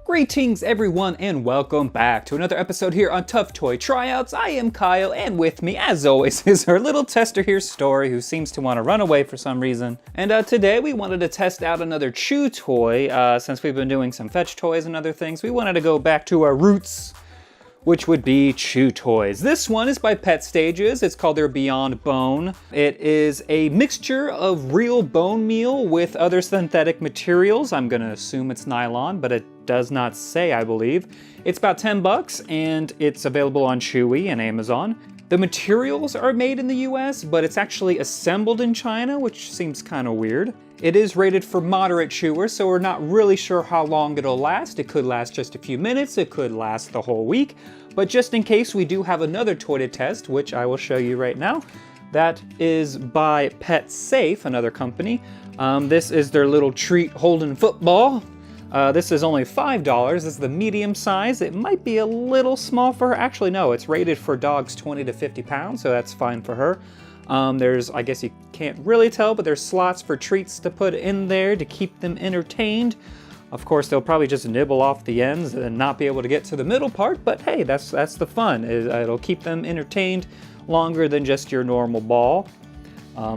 Greetings everyone and welcome back to another episode here on Tough Toy Tryouts. I am Kyle and with me as always is our little tester here, Story, who seems to want to run away for some reason. And today we wanted to test out another chew toy. Since we've been doing some fetch toys and other things, we wanted to go back to our roots, which would be chew toys. This one is by Petstages. It's called their Beyond Bone. It is a mixture of real bone meal with other synthetic materials. I'm gonna assume it's nylon, but it does not say, I believe. It's about 10 bucks and it's available on Chewy and Amazon. The materials are made in the US, but it's actually assembled in China, which seems kind of weird. It is rated for moderate chewers, so we're not really sure how long it'll last. It could last just a few minutes, it could last the whole week, but just in case, we do have another toy to test, which I will show you right now. That is by Pet Safe, another company. This is their little treat holding football. This is only $5. This is the medium size. It might be a little small for her. Actually, no, it's rated for dogs 20 to 50 pounds, so that's fine for her. There's, I guess you can't really tell, but there's slots for treats to put in there to keep them entertained. Of course, they'll probably just nibble off the ends and not be able to get to the middle part, but hey, that's the fun. It'll keep them entertained longer than just your normal ball.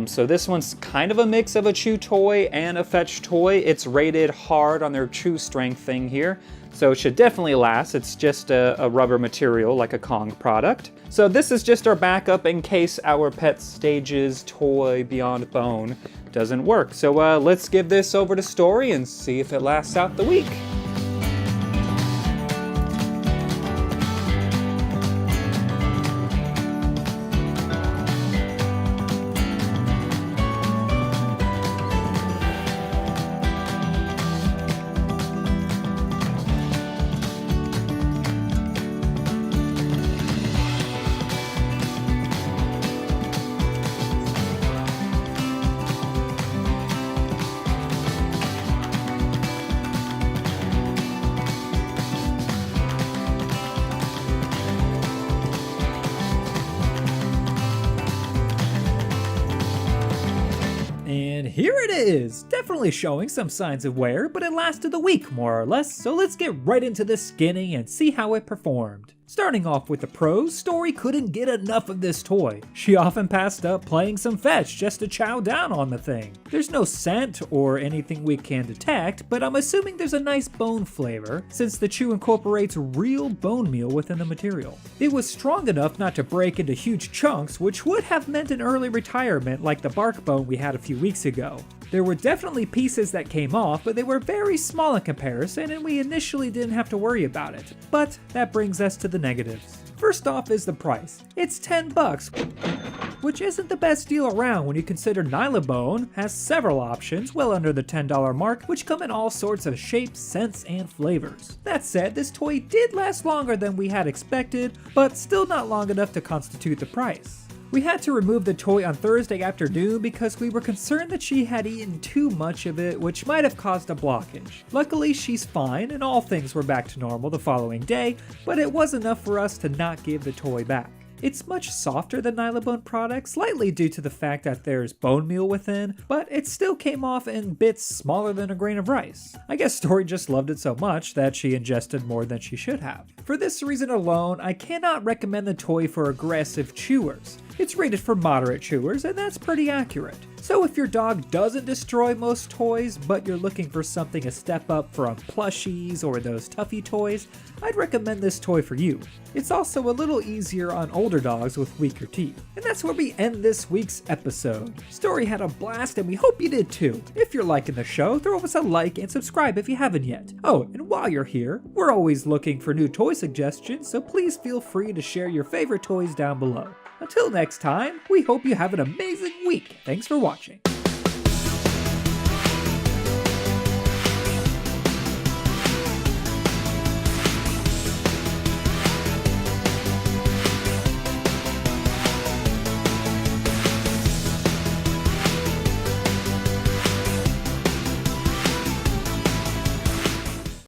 So this one's kind of a mix of a chew toy and a fetch toy. It's rated hard on their chew strength thing here, so it should definitely last. It's just a rubber material like a Kong product. So this is just our backup in case our Petstages toy Beyond Bone doesn't work. So let's give this over to Story and see if it lasts out the week. And here it is! Definitely showing some signs of wear, but it lasted a week more or less, so let's get right into the skinning and see how it performed. Starting off with the pros, Story couldn't get enough of this toy. She often passed up playing some fetch just to chow down on the thing. There's no scent or anything we can detect, but I'm assuming there's a nice bone flavor, since the chew incorporates real bone meal within the material. It was strong enough not to break into huge chunks, which would have meant an early retirement like the bark bone we had a few weeks ago. There were definitely pieces that came off, but they were very small in comparison and we initially didn't have to worry about it. But that brings us to the negatives. First off is the price. It's 10 bucks, which isn't the best deal around when you consider Nylabone has several options well under the $10 mark, which come in all sorts of shapes, scents, and flavors. That said, this toy did last longer than we had expected, but still not long enough to constitute the price. We had to remove the toy on Thursday afternoon because we were concerned that she had eaten too much of it, which might have caused a blockage. Luckily, she's fine and all things were back to normal the following day, but it was enough for us to not give the toy back. It's much softer than Nylabone products, slightly due to the fact that there's bone meal within, but it still came off in bits smaller than a grain of rice. I guess Story just loved it so much that she ingested more than she should have. For this reason alone, I cannot recommend the toy for aggressive chewers. It's rated for moderate chewers, and that's pretty accurate. So if your dog doesn't destroy most toys, but you're looking for something a step up from plushies or those Tuffy toys, I'd recommend this toy for you. It's also a little easier on older dogs with weaker teeth. And that's where we end this week's episode. Story had a blast and we hope you did too. If you're liking the show, throw us a like and subscribe if you haven't yet. Oh, and while you're here, we're always looking for new toy suggestions, so please feel free to share your favorite toys down below. Until next time, we hope you have an amazing week. Thanks for watching.